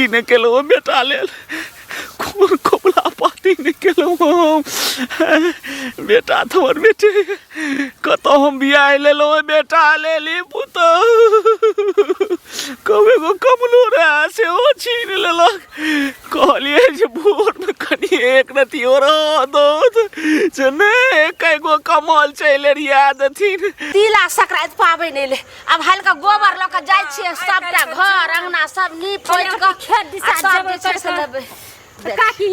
नहीं केलो बेटा ले कौन कपड़ा पाती नहीं केलो बेटा तोर बेटे कत हम बियाह ले लो बेटा ले ली पुतो कबे को कमलो रे से ओ छीन लेलक कहलिए जे भोर में कनी एक रती और दो से ने कई गो कमल चले रिया दथिन तिला संक्रांति पाबे नहीं ले अब हल्का गोबर ल के जाय छिए सबटा घर अंगना सब नीप पोछ के खेत दिशा जेबे से लेबे काकी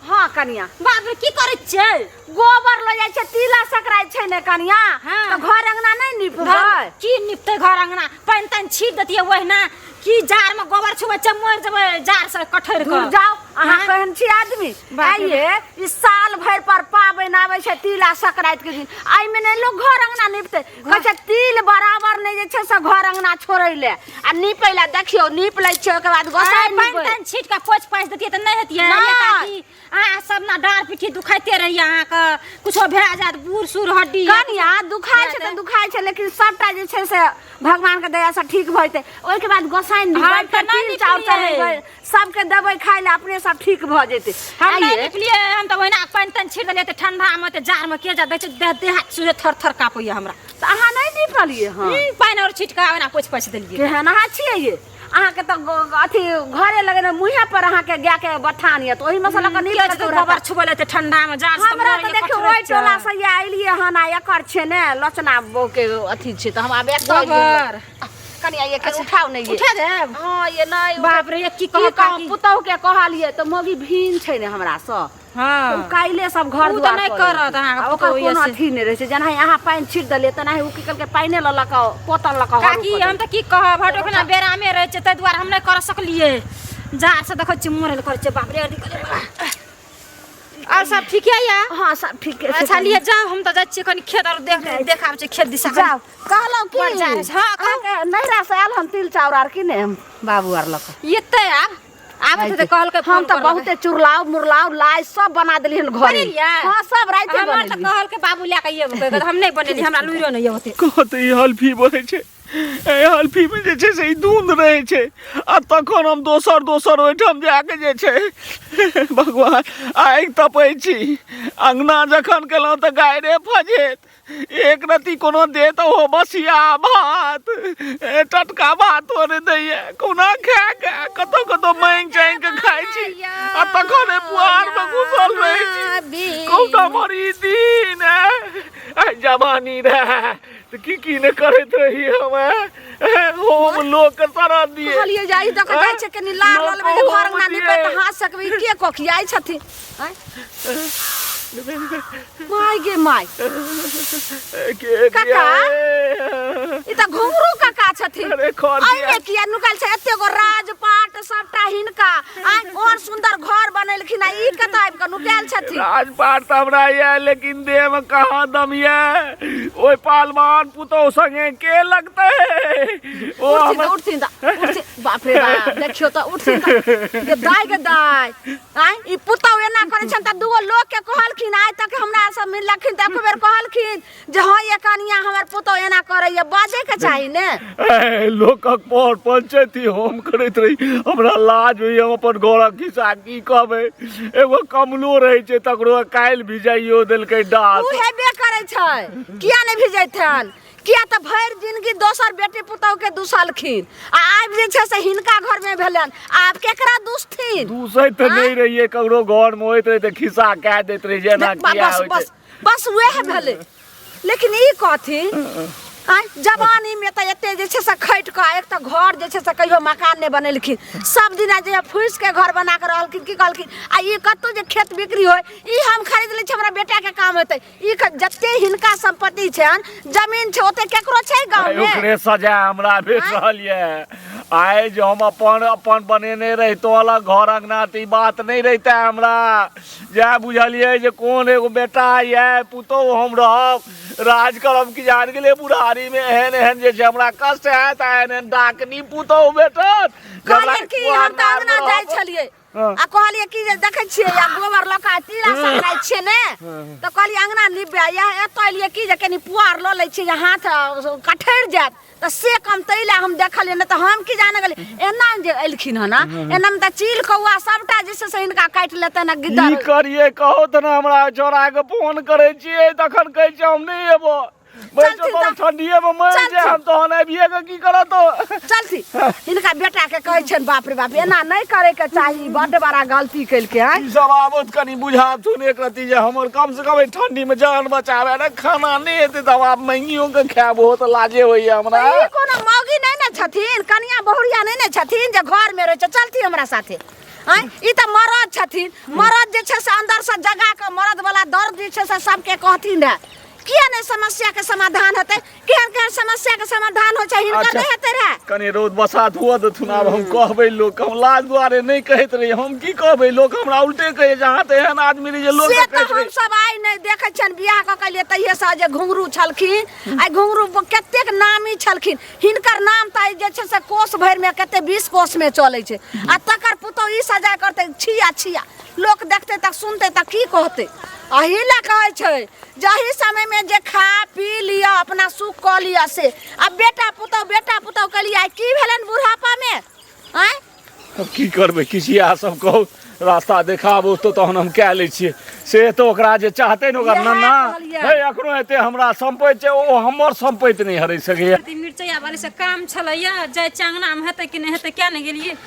हां कनिया बाप रे की करे छै गोबर ल जाय छै तिला संक्रांति छै ने कनिया तो घर अंगना नहीं नीपबै की निपते घर अंगना पानी तन छीट देतिए ओहिना की जार में गोबर छुबे छ मर जबे जार से कठैर के जाओ अहाँ कहन छी आदमी आइए इस साल भर पर पाबन आवे छै तिला संक्रांति के दिन आई में नहीं लोग घर अंगना नीपते कह छै तिल बराबर नहीं जे छै से घर अंगना छोड़ै ले आ नीपै ले देखियो नीप लै छै के बाद गोसाई पानी तन छीट के पोछ पाछ देतिए त नहीं हेतिए काकी आ सब ना डार पिठी दुखाइते रहिए अहाँ के कुछो भे जात बूढ़ सूर हड्डी कनिया दुखाय छै त दुखाय छै लेकिन सबटा जे छै से भगवान के दया से ठीक भइते ओइ के बाद गोसाई निभाय त नहीं चाउर चढ़ेबै सबके देबै खाइ ले अपने सब ठीक भ जेते हम नहीं निकलिए हम त ओहिना पानी तन छीट देलिए त ठंडा में त जार में के जा दै छै देह हाथ सुजे थर थर कापैया हमरा त अहाँ नहीं निपलिए हां पानी और छीट के ओहिना पोछ पाछ देलिए केहन अहाँ छिए ये अहाँ के त अथी घरे लगे मुहे पर अहाँ के गाय के बठान ये त ओहि मसाला के नीप के गोबर छुबले त ठंडा में जार सब हमरा त देखियो ओइ टोला से आइलिए हन आ एकर छै ने लचना बो के अथी छै त हम आब एक गोबर कनिया ये के उठाओ नहीं ये उठा देब हां ये नहीं बाप रे की कह काकी पुतौ के कहलिए त मोगी भीन छै ने हमरा स हां काइले सब घर दुआर नहीं करत अहाँ ओकर कोनो अथी नहीं रहे छै जना अहाँ पानी छीट दलिए त नाही उ की कल के पानी ल लक पोतल लक काकी हम त की कहब हटोखना बेरामे रहे छै त दुआर हम नहीं कर सकलिए जार से देखै छी मोरल कर छै बाप रे और सब ठीक है या हां सब ठीक है अच्छा लिए जाओ हम त जाय छी कनी खेत और देखाब छै खेत दिशा जाओ कहलौ की हां नहीं रह से आल हम तिल चाउर आर की ने बाबू आर लक येते आब त कहल के हम त बहुते चुरलाव मुरलाव लाई सब बना देली हन घर हां सब राइते बना हम त कहल के बाबू ले के ये हम नहीं बनेली हमरा लुइरो नहीं होते कहते ई हल्फी बोले छे ए हल्फी में जे छे से ई दूध रहे छे आ तखन हम दोसर ओइठम जाके जे छे भगवान आइ तपै छी अंगना जखन केलौ त गाय रे फजेत एक रती कोनो दे तो हो बसिया भात टटका भात ओरे दैया कोना खा के कतो मांग चांग के खाइ छी आ तखन पुआर में घुसल रहे छी कौटा मरी दिन आ जवानी रे तो की ने करत रही हम लोग के तरह दिए कहलिए जाई त कहै छै कनी लाल लाल में घर अंगना निपै त हाथ सकबी के कोखियाई छथि माय गे माय काका ई त घुंगरू काका छथिन आइने किया नुकाल छै एते गो राजपाट सबटा हिनका और सुंदर घर बनेलखिन आ ई कत आइब के नुकाल छथिन राजपाट त हमरा ये लेकिन देह में कहां दम ये ओइ पालवान पुतौ संगे के लगते ओ उठथिन बाप रे बाप देखियो त उठथिन के दाई ई पुतौ एना करे छन त दुगो लोग के कहलखिन आइ तक हमरा सब मिललखिन त एको बेर कहलखिन जे हां ये कनिया हमर पुतौ एना करैया बाजे के चाही ने लोकक पर पंचायती हम करैत रही हमरा लाज होई हम अपन घरक खिसा की कहबै एगो कमलो रहे छै तकरो काइल भिजाइयो देलकै डास उ हेबे करै छै किया नै भिजैथन किया त भर जिंदगी दोसर बेटी पुतौ के दुसलखिन आ आब जे छै से हिनका घर में भेलन आब केकरा दुसथिन दुसै त नै रहिए ककरो घर में होइत रहे त खिसा कह दैत रही जेना किया होय छै बस वह भेले लेकिन ई कथि जवानी में त एते जे छै से खैट के एक त घर जे छै से कहियो मकान नै बनेलखिन सब दिन जे फूस के घर बना के रहलखिन की कहलखिन आ ई कत्तो जे खेत बिक्री होय ई हम खरीद ले छी हमरा बेटा के काम हेतै ई जत्ते हिनका संपत्ति छैन जमीन छै ओते केकरो छै गांव में ओकरे सजा हमरा भेट रहल ये आइ जे हम अपन बनेने रहितो वाला घर अंगना त ई बात नै रहिते हमरा जे बुझलिए जे कोन एगो बेटा ये पुतौ हम रहब राज करब की जान गेले बुढ़ारी में एहन जे हमरा कष्ट है त एहन डाकनी पुतौ बेटत कहलिए कि हम त अंगना जाय छलिए आ कहलिए कि जे देखै छियै या गोबर लका तीला संक्रांति छै ने तो कहलिए अंगना निबे या एत एलिए कि जे कनी पुआर ल लै छी जे हाथ कठैर जात तो से कम तैला हम देखलिए न तो हम की जाने गेली एना जे एलखिन ह ना एना में त चील कौआ सबटा जैसे से हिनका काट लेते न गिद्दर की करिए कहो त ना हमरा छोरा के फोन करे छियै तखन कहै छै हम नहीं एबो बैठो तो ठंडीए में मर जाए हम तो हने बिए के की करत तो चलती हिनका बेटा के कहै छन बाप रे बाप एना नहीं करे के चाहिए बड़ बड़ा गलती कैल के है ई सब आबत कनी बुझा सुन एक रती जे हमर कम से कम ठंडी में जान बचावे ना खाना नहीं हेते तब आप महंगियों के खाबो त लाजे होइया हमरा ई कोनो मौगी नहीं न छथिन कनिया बहुरिया नहीं न छथिन जे घर में रह चलती हमरा साथे हैं ई त मरद छथिन मरद जे छै से अंदर से जगा के मरद वाला दर्द जे छै से सबके कहथिन रे किया नहीं समस्या के समाधान होते केहन केहन समस्या के समाधान हो छै हिनकर नहीं हेते रे कनी रोद बसात हुआ त थुना हम कहबै लोग हम लाज दुआरे नहीं कहत रही हम की कहबै लोग हमरा उल्टे कहे जहां त एहन आदमी रे जे लोग से कहै तो हम सब आइ नहीं देखे छन बियाह क के लिए तहिए से जे घुंगरू छलखिन आई घुंगरू कतेक नामी छलखिन हिनकर नाम त जे छै से कोस भर में कते 20 कोस में चलै छै आ तकर पुतो ई सजा करते छिया छिया लोग देखते तक सुनते तक की कहते अही ला कहै छै जही समय में जे खा पी लिया अपना सुख क लिया से अब बेटा पुतो के लिए की भेलन बुढ़ापा में हैं अब की करबै किसिया सब कहो रास्ता देखाबो तो तहन हम कह लै छियै से तो ओकरा जे चाहते न ओकर नन्ना हे अखनो एते हमरा संपत्ति छै ओ हमर संपत्ति नहीं हरै सकैया मिर्चैया वाली से काम छलैया जाय चांगना में हेतै कि नहीं हेतै क्या नहीं गेलिए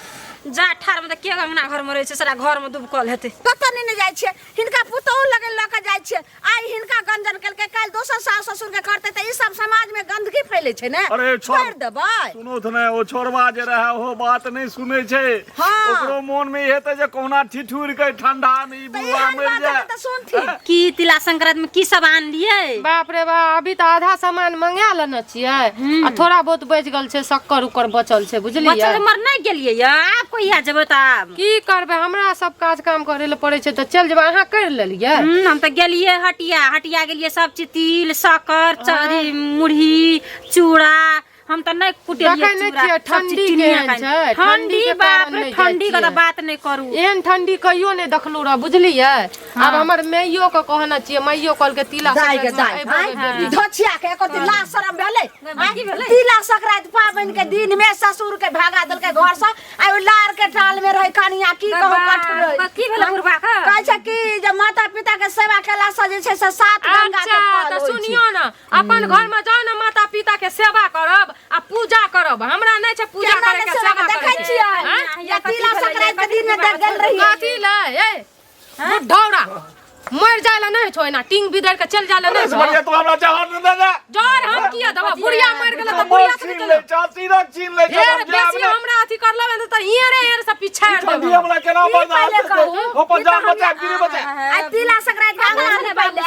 जा ठार में त के अंगना घर में रहे छै सारा घर में दुबकल हेतै कत नहीं जाय छै हिनका पुतोह लगे ल के जाय छै आई हिनका गंजन केल के काल दोसर सास ससुर के करते त ई सब समाज में गंदगी फैले छै ने अरे छोड़ देबै सुनो त ने ओ छोरबा जे रहे ओ बात नहीं सुनै छै ओकरो मन में हेतै जे कोना ठिठुर के ठंडा में ई बुआ मर जाए त सुनथी की तिला संक्रांति में की सब आन लिए बाप रे बाप अभी तो आधा सामान मंगा लेने छियै आ थोड़ा बहुत बच गल छै शक्कर उकर बचल छै बुझलियै बचल मर नहीं गेलिए या आप कहिया जेबै त आब की करबै हमरा सब काज काम करे ले पड़े छै त चल जेबै अहाँ कर लेलियै हम त गेलिए हटिया गेलिए सब चीज तिल शक्कर चरी मुढ़ी चूड़ा हम त नहीं कुटेलिए ठंडी केहन छै ठंडी बाप रे ठंडी का त बात नहीं करू एहन ठंडी कहियो नहीं देखलू रे बुझलियै अब हमर मैयो के कहना छियै मैयो कल के तिला धोछिया के एको दिन लाज शरम भेलै तिला संक्रांति पाबनि के दिन में ससुर के भागा देल के घर से आ लार के टाल में रहे कनिया की कहू कट रहे की भेल बुढ़बा का कहै छै कि जे माता पिता के सेवा केला से जे छै से सात गंगा के फल त सुनियो न अपन घर में जाओ न माता पिता के सेवा करब आ पूजा करब हमरा नहीं छै पूजा करे के सेवा देखै छियै या तिला संक्रांति के दिन में देख गेल रही कथी ले ए बुढ़ौरा मर जायला नहीं छो ना टिंग बिदर के चल जायला नहीं छो बढ़िया तू हमरा जहान न दे दे जर हम किया दवा बुढ़िया मर गेल त बुढ़िया से छीन ले चाची रख छीन ले ए बेसी हमरा अथी कर लेबे त ईरे से पिछाड़ ठंडी देबे हमरा केना बर्दाश्त ओ पर जान बचा गिरे बचा आ तिला संक्रांति भागला ने पहिले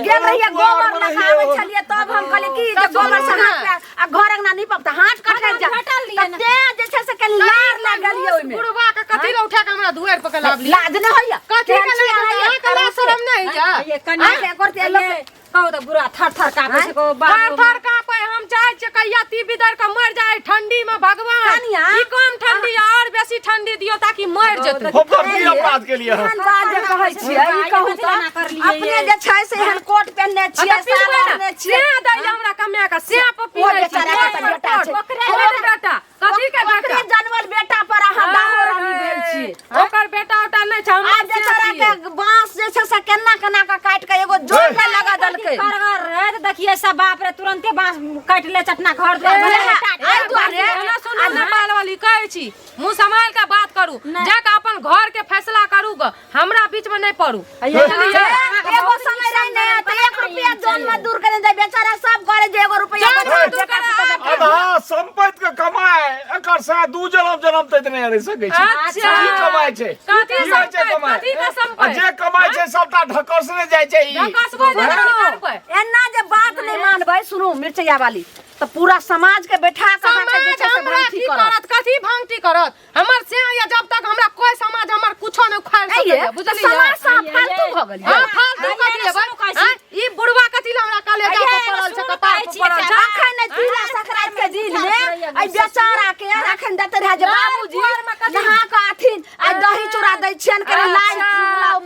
गेल रहिए गोबर लगावे छलिए तब हम कहले कि जे गोबर से हाथ आ घर अंगना निपब त हाथ कटै जा ते जे छै से कनी लार लागलिए ओइ में बुढ़वा के कथी ल उठा के हमरा दुआर पर के लाबली लाज न होइया कथी के लाज शरम नहीं जा ये कन्या आ करते लोग कहू त बुरा थर थर कापे छै को थर थर कापे हम चाहे छै कहिया ती बिदर के मर जाए ठंडी में भगवान कनिया ई कम ठंडी और बेसी ठंडी दियो ताकि मर जते हम तो की अपराध के लिए एहन बात जे कहै छियै ई कहू त अपने जे छै से एहन कोट पहनने छियै साल पहनने छियै से दै हमरा कमिया का से पर पीले बेचारा के बेटा छै ओकर बेटा कथी के बेटा जनवल बेटा पर अहाँ दाहोरानी भेल छी ओकर बेटा ओटा नहीं छै आ बेचारा के बांस जे छै से केना केना के काट के एगो जोड़ के लगा देलकै करगर रे त देखिए सब बाप रे तुरंते बांस काट ले चटना घर दे आई दुआरे ना सुनो नेपाल वाली कहै छी मुंह संभाल के बात करू जाके अपन घर के फैसला करू ग हमरा बीच में नहीं पड़ू एगो समय रही ने त 1 रुपया जन मजदूर करे जाय बेचारा सब करे जे 1 रुपया आधा संपत्ति के कमाए एकर से दू जन्म तक नहीं रह सकै छै अच्छा की कमाई छै कथी की होइ छै कमाई कथी के आ संपत्ति जे कमाई छै सबटा ढकसने जाय छै ई कसबो करबै एना जे बात नहीं मानबै सुनू मिर्चैया वाली तो पूरा समाज के बैठा के अहाँ के जे छै से भंगठी करत कथी भंगठी करत हमर से या जब तक हमरा कोई समाज हमर कुछो नहीं उखाड़ सके बुझलियै समाज सा फालतू भ गेल हां फालतू कथी लेबै ई बुढ़वा कथी ला हमरा कलेजा पर पड़ल छै कपार पर पड़ल छै अखन ने तिला संक्रांति के दिन में आई बेचारा के अखन देते रहे जे बाबूजी नहा के आथिन आई दही चूड़ा दै छियन के लाज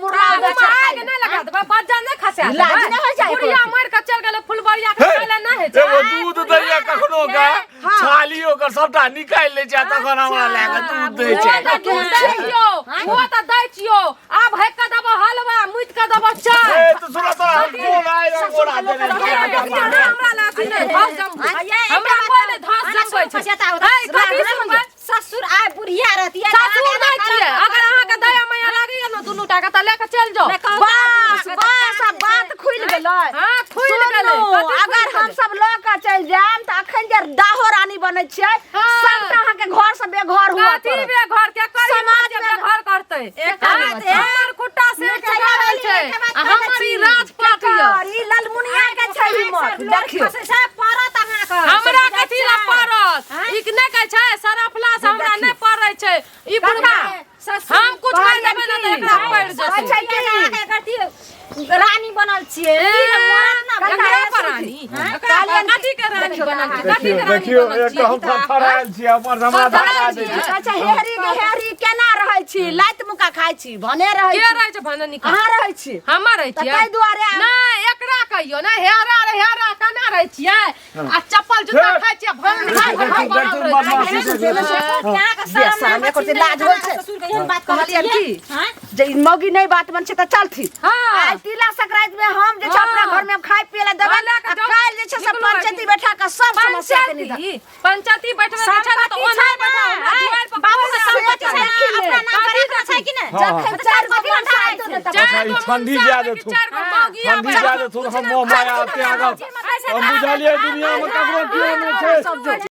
मुर्रा दे छै आग नहीं लगा दे बच्चा नहीं खसे लाज नहीं हो जाए बुढ़िया मर के चल गेले फुलबरिया के खाइले ना हे छै एगो दूध दैया कखनो का छाली ओकर सबटा निकाल ले छै तखन हमरा लागे दूध दै छै वो त दै छियो आब है के दबो हलवा मुइत के दबो चाय ए तो सुना तो बोल आए गोड़ा दे हमरा लागी नहीं धस जम हमरा कोई नहीं धस जम छै ससुर आय बुढ़िया रहती है ससुर नहीं छिए अगर अहाँ के दया मैया लागी न दुनू टा के त लेके चल जाओ बस बस अब बात खुल गेलै हां खुल गेलै अगर हम सब लोग का चल जाम त अखन जे दाहो रानी बनै छै सबटा अहाँ के घर से बेघर हुआ कथी बेघर के करी समाज बेघर करतै हमर कुट्टा से के रहल छै हमर ई राजपाट ई ललमुनिया के छै हिम्मत देखियो से परत अहाँ के हमरा कथी ला परत ई नै कहै छै सरफला से हमरा नै पड़ै छै ई बुढ़वा हम कुछ कर देबे ना त एकरा पड़ जतै करती रानी बनल छिए एकरा पर रानी कथी के रानी बनल छै कथी के रानी देखियो बनल एक हम फराल छी अपन हमरा धागा दे छै अच्छा हेरी केना रहै छी लाइत मुका खाइ छी भने रहै के रहै छै भने निका कहाँ रहै छी हमर रहै त छियै तै दुआरे नै एकरा कहियो नै हेरा केना रहै छियै आ चप्पल जूता खाइ छियै बेशरम एकर से लाज होइ छै ससुर के एहन बात कहलियन कहलिए की जे मौगी नहीं बात बन छै त चलथि हां तिला संक्रांति में हम जे छै अपना घर में हम खाइ पिए ला देबै काल जे छै सब पंचायती बैठा के सब समस्या के निदान पंचायती बैठबे के छै त ओना बैठा दुआर पर बाबू के संपत्ति से अपना नाम करे के छै कि नै जखन चार गो पंचायत होत त अच्छा ई ठंडी ज्यादा थू ठंडी ज्यादा थू हम माया त्याग हम बुझलिए दुनिया में ककरो कियो नै छै